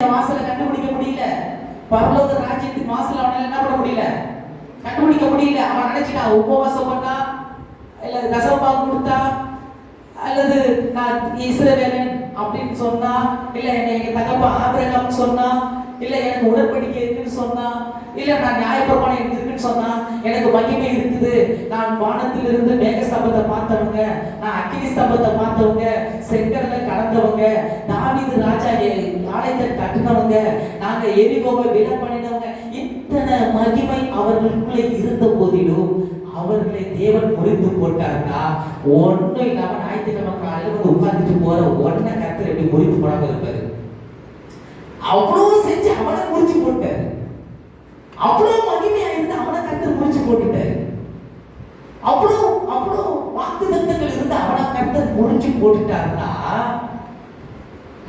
வாசலை கண்டுபிடிக்க முடியல. பரலோக ராஜ்யத்தின் வாசல் அவனால என்ன பண்ண முடியல, கண்டுபிடிக்க முடியல. அவன் நினைச்சிட்டான் உபவாசம் பண்ணா இல்ல தசமபாகம் கொடுத்தா அல்லது நான் இஸ்ரவேலன் அப்படின்னு சொன்னா, இல்ல எங்க தகப்ப ஆபிரகாம் சொன்னா, இல்ல எனக்கு உடன்படிக்கை இருக்குன்னு சொன்னா, இல்ல நான் நியாயப்பிரமாணம் இருக்குன்னு சொன்னா, எனக்கு மகிமை இருக்குது, நான் வானத்திலிருந்து மேக ஸ்தம்பத்தை பார்த்தவங்க, நான் அக்கினி ஸ்தம்பத்தை பார்த்தவங்க, செங்கடலை கடந்தவங்க, தாவீது ராஜா ஆலயத்தை கட்டினவங்க, நாங்க எரிகோவை விட பண்ணினவங்க, இத்தனை மகிமை அவர்களுக்குள்ளே இருந்த போதிலும் அவர்களை தேவன் முறித்து போட்டாருன்னா ஒன்னும் இல்லாம ஞாயிற்றுக்கிழமை காலையில வந்து உட்கார்ந்துட்டு போற ஒன்ன கர்த்தர் எப்படி முறித்து போடாம இருப்பாரு? அவ்வளவு செஞ்சு அவனை முறிச்சு போட்டாரு. அவ்வளவு மகிமையா இருந்து அவனை கர்த்தர் முறிச்சு போட்டுட்டாரு. அவ்வளவு அவ்வளவு வாக்குத்தத்தங்கள் இருந்து அவனை கர்த்தர் முறிச்சு போட்டுட்டாருன்னா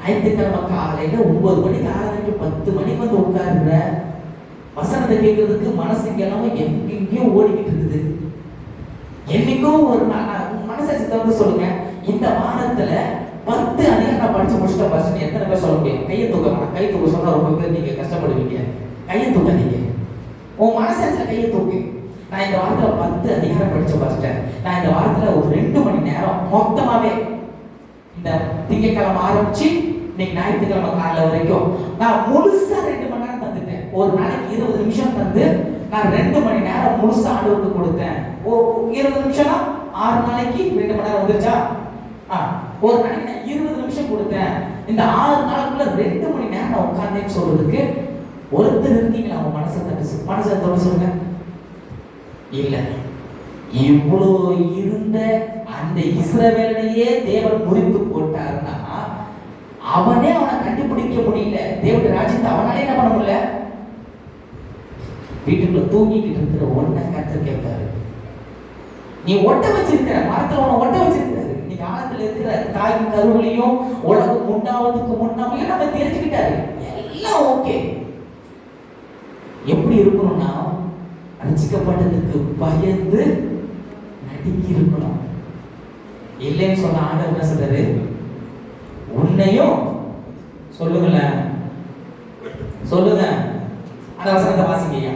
ஞாயிற்றுக்கிழமை காலையில 9 மணிக்கு ஆரம்பிச்சு 10 மணிக்கு வந்து உட்காருற வசனத்தை கேட்கறதுக்கு மனசு எல்லாமே எங்கேயும் ஓடிக்கிட்டு இருக்குது. என்னைக்கும் ஒரு மனசாட்சி தவிர்த்து சொல்லுங்க, இந்த வாரத்துல 10 அதிகம் நான் படிச்சு முடிச்சுட்டேன் பர்சன்ட் எத்தனை பேர் சொல்ல முடியும்? கையை தூக்க. கை தூக்க சொன்னா ரொம்ப பேர் நீங்க கஷ்டப்படுவீங்க. கையை தூக்காதீங்க, உன் மனசாட்சியில கையை தூக்கு. நான் இந்த வாரத்துல 10 அதிகாரம் படிச்சு படிச்சிட்டேன். நான் இந்த வாரத்துல ஒரு 2 மணி நேரம் மொத்தமாவே இந்த திங்கட்கிழமை ஆரம்பிச்சு இன்னைக்கு ஞாயிற்றுக்கிழமை காலைல வரைக்கும் நான் முழுசா 2 மணி நேரம் தந்துட்டேன். ஒரு நாளைக்கு 20 நிமிஷம் தந்து நான் 2 மணி நேரம் முழுசா ஆண்டவருக்கு கொடுத்தேன். 20 நிமிஷம்னா 6 நாளைக்கு 2 மணி நேரம் வந்துருச்சா? ஒரு நாளைக்கு நான் 20 நிமிஷம் கொடுத்தேன். இந்த 6 நாளுக்குள்ள 2 மணி நேரம் நான் உட்கார்ந்தேன்னு சொல்றதுக்கு ஒருத்தர் இருக்கீங்களா? அவங்க மனசை தொட்டு சொல்லுங்க. இல்ல, இவ்வளோ இருந்த அந்த இஸ்ரவேலையே தேவன் முறித்து போட்டாருன்னா அவனே அவனை கண்டுபிடிக்க முடியல. தேவனுடைய ராஜ்யத்தை அவனாலே என்ன பண்ண முடியல. வீட்டுக்குள்ள தூங்கிக்கிட்டு இருக்கிற ஒன்ன கர்த்தர் கேட்பாரு, நீ ஒட்ட வச்சிருக்கிற மரத்துல உன ஒட்ட வச்சிருக்கிறாரு, நீ காலத்துல இருக்கிற தாயின் கருவிலையும் உலகம் உண்டாவதுக்கு முன்னாமே நம்ம தெரிஞ்சுக்கிட்டாரு. எல்லாம் ஓகே. எப்படி இருக்கணும்னா ரட்சிக்கப்பட்டதுக்கு பயந்து நடுங்கி இருக்கணும். இல்லைன்னு சொன்ன ஆண்டவர் என்ன சொல்றாரு? உன்னையும் சொல்லுங்கள சொல்லுங்க. அந்த வசனத்தை வாசிங்க.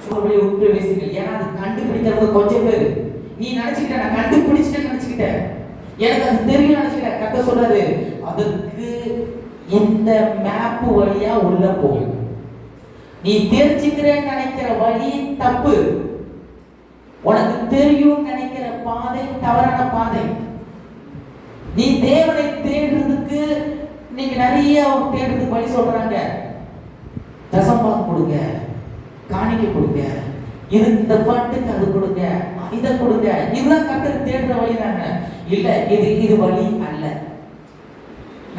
சொல்லுபடி உற்று பேசுங்க. ஏன்னா அது கண்டுபிடிக்கிறவங்க கொஞ்சம் பேர். நீ நினைச்சுக்கிட்ட நான் கண்டுபிடிச்சிட்டேன்னு நினைச்சுக்கிட்டேன், எனக்கு அது தெரியும் நினைச்சுக்கிட்டேன். கர்த்தர் சொல்றாரு, அதுக்கு இந்த மேப் வழியா உள்ள போகும். நீ தெரிஞ்சுக்கிறேன்னு நினைக்கிற வழி தப்பு. உனக்கு தெரியும் நினைக்கிற பாதை தவறான பாதை. நீ தேவனை தேடுறதுக்கு நீங்க நிறைய தேடுறதுக்கு வழி சொல்றாங்க. தசம்பாகம் கொடுங்க, காணிக்க கொடுங்க, இது இந்த பாட்டுக்கு அது கொடுங்க, இதை கொடுங்க, இதுதான் கர்த்தர் தேடுற வழி தாங்க. இல்ல, இது வழி அல்ல.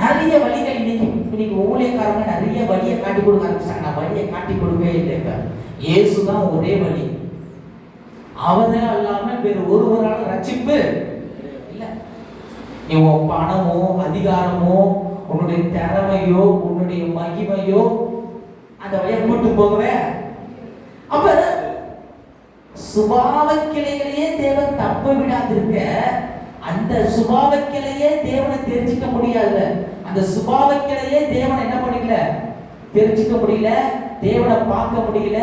நிறைய வழிகள் இன்னைக்கு ஊழியக்காரங்க நிறைய வழியை காட்டி கொடுக்க ஆரம்பிச்சாங்க. நான் வழியை காட்டி கொடுக்கவே இல்லை. இயேசுதான் ஒரே வழி. அவரே அல்லாம வேறு ஒருவரால ரட்சிப்பு இல்ல. நீ உன் பணமோ அதிகாரமோ உன்னுடைய திறமையோ உன்னுடைய மகிமையோ அந்த வழியை கூட்டு போகவே. அப்ப சுபாவ கிளைகளையே தேவன் தப்ப விடாதிருக்க, அந்த சுபாவ கிளையே தேவனை தெரிஞ்சுக்க முடியாது. அந்த சுபாவ கிளையே தேவனை என்ன பண்ணிக்கல, தெரிஞ்சுக்க முடியல, தேவனை பார்க்க முடியல,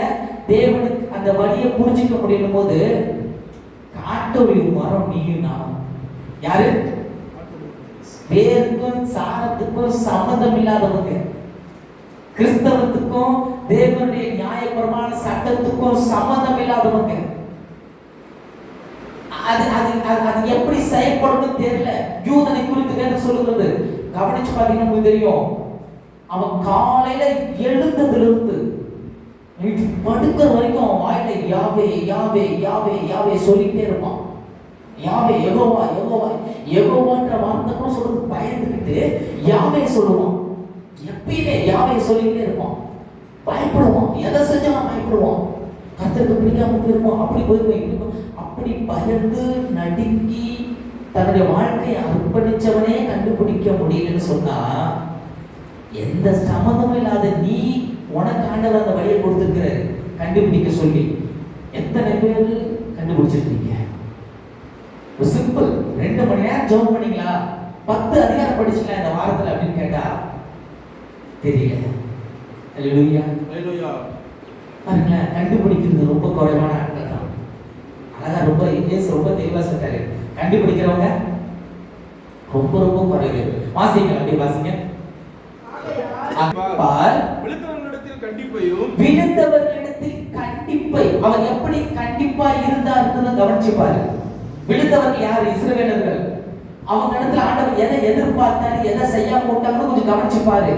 தேவனுக்கு அந்த வழியை புரிஞ்சுக்க முடியும் போது காட்டொளி மரம் நீயும் நானும் யாரு? வேருக்கும் சாரத்துக்கும் சம்பந்தம் இல்லாதவங்க. கிறிஸ்தவத்துக்கும் தேவனுடைய நியாயப்பிரமாண சட்டத்துக்கும் சம்பந்தம் இல்லாதவங்க. அது எப்படி செயல்படும் தெரியல. யூதனை குறித்து வேதம் சொல்லுகிறது. கவனிச்சு பாத்தீங்கன்னா உங்களுக்கு தெரியும், அவன் காலையில எழுந்ததிலிருந்து படுக்கிற வரைக்கும் அவன் வாயில யாவே யாவே யாவே யாவே சொல்லிட்டே இருப்பான். யாவே யெகோவா யெகோவா யெகோவான்ற வார்த்தை கூட சொல்றது பயந்துக்கிட்டு யாவே சொல்லுவான். எப்பயுமே யாவே சொல்லிக்கிட்டே இருப்பான். பயப்படுவான், எதை செஞ்சாலும் பயப்படுவான். கர்த்தருக்கு பிடிக்காம போயிருப்பான், அப்படி போயிருப்பான். அப்படி பயந்து நடுங்கி தன்னுடைய வாழ்க்கையை அர்ப்பணிச்சவனே கண்டுபிடிக்க முடியலன்னு சொன்னா, எந்த சம்மந்தமும் இல்லாத நீ உனக்கு ஆண்டவர் அந்த வழியை கொடுத்துருக்கிறாரு கண்டுபிடிக்க சொல்லி எத்தனை பேர் கண்டுபிடிச்சிருக்கீங்க? சிம்பிள். 2 மணி நேரம் ஜெபம் பண்ணீங்களா? 10 அதிகாரம் படிச்சீங்களா இந்த வாரத்துல அப்படின்னு கேட்டா தெரியல. அல்லேலூயா. அல்லேலூயா. பாருங்களேன், கண்டுபிடிக்கிறது ரொம்ப குறைவான ஆட்கள் தான். அழகா ரொம்ப இயேசு ரொம்ப தெளிவா சொல்றாரு, கண்டுபிடிக்கிறவங்க ரொம்ப ரொம்ப குறைவு. வாசிங்க, அப்படியே வாசிங்க. விழுந்தவர்களிடத்தில் கண்டிப்பையும், விழுந்தவர்களிடத்தில் கண்டிப்பை, அவர் எப்படி கண்டிப்பா இருந்தார்ன்றத கவனிச்சு பாரு. விழுந்தவர்கள் யார்? இஸ்ரவேலர்கள். அவங்க இடத்துல ஆண்டவர் எதை எதிர்பார்த்தாரு, எதை செய்யாம விட்டாங்கன்னு கொஞ்சம் கவனிச்சு பாரு.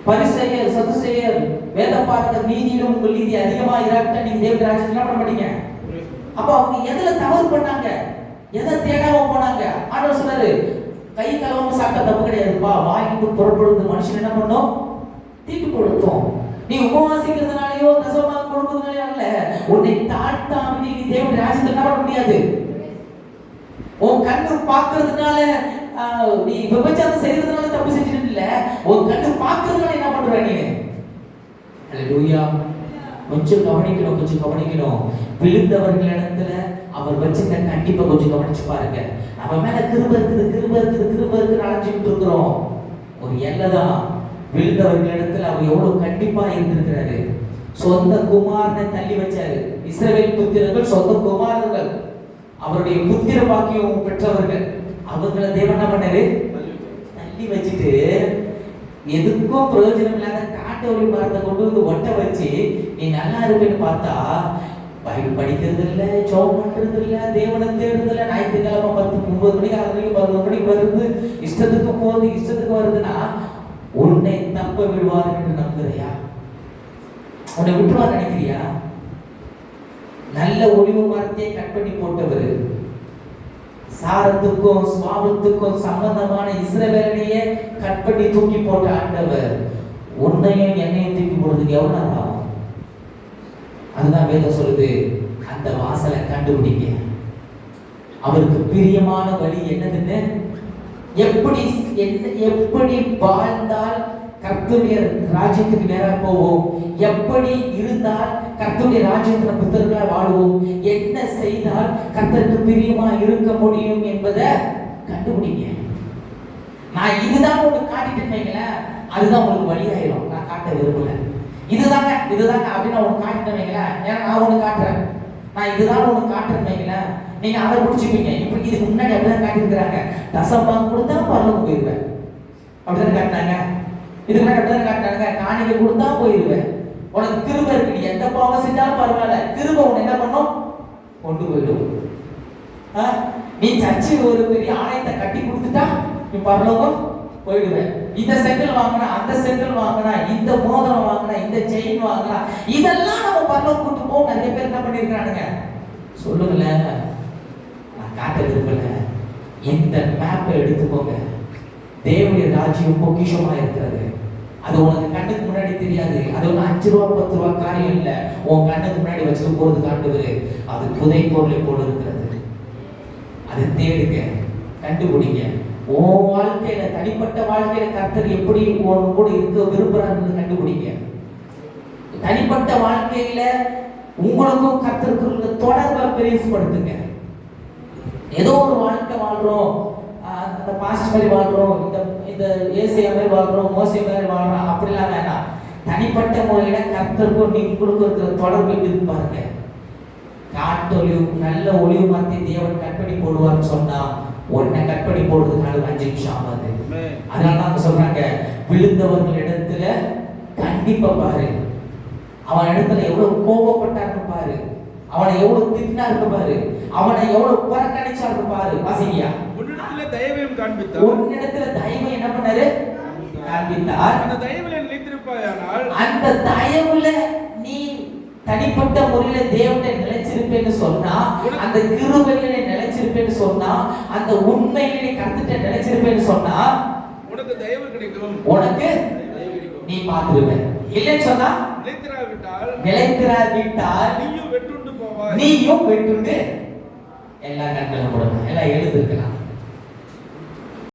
பரிசேயர், சதுசேயர், வேதபாரகர் நீதியிலும் உங்கள் நீதி அதிகமா இராட்ட நீங்க தேவ ராஜ்யத்துல என்ன பண்ண மாட்டீங்க. அப்ப அவங்க எதுல தவறு பண்ணாங்க, எதை தேடாம போனாங்க? ஆண்டவர் சொன்னாரு, கை கலவாம சாப்பிட்ட தப்பு கிடையாதுப்பா, வாய்க்கு புறப்படுவது மனுஷன் என்ன பண்ணும், தீட்டு கொடுத்தோம். நீ உபவாசிக்கிறதுனாலயோ தசமபாகம் கொடுக்கிறதுனாலயோ அல்ல, உன்னை தாழ்த்தாம நீ தேவ ராஜ்யத்துல என்ன பண்ண முடியாது. உன் கண்ணு பார்க்கிறதுனால நீ விபச்சாரம் செய்யறதுனால தப்பு செஞ்சுட்டு இல்ல, உன் கண்ணு பார்க்கிறதுனால என்ன பண்ற நீ. அல்லேலூயா. கொஞ்சம் கவனிக்கணும், கொஞ்சம் கவனிக்கணும். விழுந்தவர்களிடத்துல அவர் வச்சிருக்க கண்டிப்பா கொஞ்சம் கவனிச்சு பாருங்க. நம்ம மேல கிருபை இருக்குது, கிருபை இருக்குது, கிருபை இருக்குது அழைச்சிட்டு இருக்கிறோம். ஒரு எல்லைதான். விழுந்தவர்களிடத்துல அவர் எவ்வளவு கண்டிப்பா இருந்திருக்கிறாரு. சொந்த குமாரனை தள்ளி வச்சாரு. இஸ்ரவேல் புத்திரர்கள் சொந்த குமாரர்கள், அவருடைய புத்திர பாக்கியம் பெற்றவர்கள். அவங்களை தேவன் என்ன பண்ணாரு, தள்ளி வச்சுட்டு எதுக்கும் பிரயோஜனம் இல்லாத காட்டு வழி மரத்தை கொண்டு வந்து ஒட்ட வச்சு நீ நல்லா இருக்குன்னு பார்த்தா, பைபிள் படிக்கிறது இல்லை, ஜெபம் பண்றது இல்லை, தேவனை தேடுறது இல்லை, ஞாயிற்றுக்கிழமை 9 மணிக்கு 11 மணிக்கு வருது, இஷ்டத்துக்கு போகுது, இஷ்டத்துக்கு வருதுன்னா உன்னை தப்ப விடுவார் என்று நம்புறியா? உன்னை விட்டுவார் நினைக்கிறியா? நல்ல ஒளிவு மரத்தை கட் பண்ணி போட்டவர், சாரத்துக்கும் சுவாபத்துக்கும் சம்பந்தமான இஸ்ரவேலையே கட் பண்ணி தூக்கி போட்ட ஆண்டவர் உன்னையும் என்னையும் தூக்கி போடுறதுக்கு எவ்வளவு நேரம் ஆகும்? அதுதான் வேதம் சொல்லுது, அந்த வாசலை கண்டுபிடிங்க. அவருக்கு பிரியமான வழி என்னதுன்னு, எப்படி வாழ்ந்தால் கர்த்தருடைய ராஜ்யத்துக்கு நேரா போவோம், எப்படி இருந்தால் கர்த்தருடைய ராஜ்யத்துல புத்தர்களாக வாழ்வோம், என்ன செய்தால் கர்த்தருக்கு பிரியமா இருக்க முடியும் என்பதை கண்டுபிடிங்க. நான் இதுதான் உங்களுக்கு காட்டிட்டு வைங்களேன், அதுதான் உங்களுக்கு வழியாயிரும். நான் காட்ட விரும்பல. இதுதாங்க அப்படின்னு உனக்கு காட்டிட்டு வைங்களேன், ஏன்னா நான் உனக்கு காட்டுறேன், நான் இதுதான் உனக்கு காட்டுறேன் வைங்களேன், நீங்க அதை பிடிச்சிப்பீங்க. இப்படி இதுக்கு முன்னாடி அப்படிதான் காட்டியிருக்கிறாங்க. தசம்பாகம் கொடுத்தா பரலோகம் போயிருவேன் அப்படிதான் காட்டினாங்க. இதுக்கு முன்னாடி அப்படிதான் காட்டினாங்க, காணிக்கை கொடுத்தா போயிருவேன். உனக்கு கிருபை இருக்கு, நீ எந்த பாவம் செஞ்சாலும் பரவாயில்ல, கிருபை உன்னை என்ன பண்ணும், கொண்டு போயிடும். நீ சர்ச்சு ஒரு பெரிய ஆலயத்தை கட்டி கொடுத்துட்டா நீ பரலோகம் போயிடுவேன். இந்த செங்கல் வாங்கினா, அந்த செங்கல் வாங்கினா, இந்த மோதிரம் வாங்கினா, இந்த செயின் வாங்கினா, இதெல்லாம் நம்ம பரலோகம் கூட்டு போவோம். நிறைய பேர் என்ன பண்ணிருக்கானுங்க சொல்லுங்களேன், நான் காட்ட விரும்பல. இந்த மேப்பை எடுத்துக்கோங்க. தேவனுடைய ராஜ்யம் பொக்கிஷமா இருக்கிறது. அது உனக்கு கண்ணுக்கு முன்னாடி தெரியாது. அது ஒரு 5 ரூபா 10 ரூபா காரியம் இல்லை. உன் கண்ணுக்கு முன்னாடி வச்சுட்டு போறது காட்டுவது, அது புதை பொருளை போல இருக்கிறது. அதை தேடுங்க, கண்டுபிடிங்க. உன் வாழ்க்கையில, தனிப்பட்ட வாழ்க்கையில கர்த்தர் எப்படி உன் கூட இருக்க விரும்புறாருன்னு கண்டுபிடிங்க. தனிப்பட்ட வாழ்க்கையில உங்களுக்கும் கர்த்தருக்கும் தொடர்பை பெருசுபடுத்துங்க. ஏதோ ஒரு வாழ்க்கை வாழ்றோம், அந்த பாஸ்ட் மாதிரி வாழ்றோம், இந்த ஏசியா மாதிரி வாழ்றோம், மோசே மாதிரி வாழ்றோம், அப்படிலாம் வேண்டாம். தனிப்பட்ட முறையில கர்த்தருக்கும் நீங்களுக்கும் இருக்கிற தொடர்பு இருக்கு பாருங்க. காட்டு ஒளிவு, நல்ல ஒளிவு மரத்தை தேவன் கற்பனை போடுவார்னு சொன்னா உடனே கற்பனை போடுறதுனால 5 நிமிஷம் ஆகாது. அதனால தான் சொல்றாங்க, விழுந்தவர்கள் இடத்துல கண்டிப்பா பாரு. அவன் இடத்துல எவ்வளவு கோபப்பட்டாருன்னு பாரு, அவனை எவ்வளவு திட்டினாரு பாரு, அவனை எவ்வளவு புறக்கணிச்சாரு பாரு. வாசிங்கயா. உன்னிடத்துல தயவையும் காண்பித்தார். உன்னிடத்துல தயவை என்ன பண்ணாரு, காண்பித்தார். அந்த தயவுல நிலைத்திருப்பாயானால், அந்த தயவுல நீ தனிப்பட்ட முறையில தேவனை நிலைச்சிருப்பேன்னு சொன்னா, அந்த கிருபையில நிலைச்சிருப்பேன்னு சொன்னா, அந்த உண்மையில நீ கர்த்தரை நிலைச்சிருப்பேன்னு சொன்னா உனக்கு தயவு கிடைக்கும், உனக்கு நீ பாத்துருவே. இல்லைன்னு சொன்னா நிலைத்திராவிட்டால் நீயும் வெட்டுண்டு போவாய். நீயும் வெட்டுண்டு எல்லா கண்களும் போடலாம், எல்லாம் எழுதிருக்கலாம்.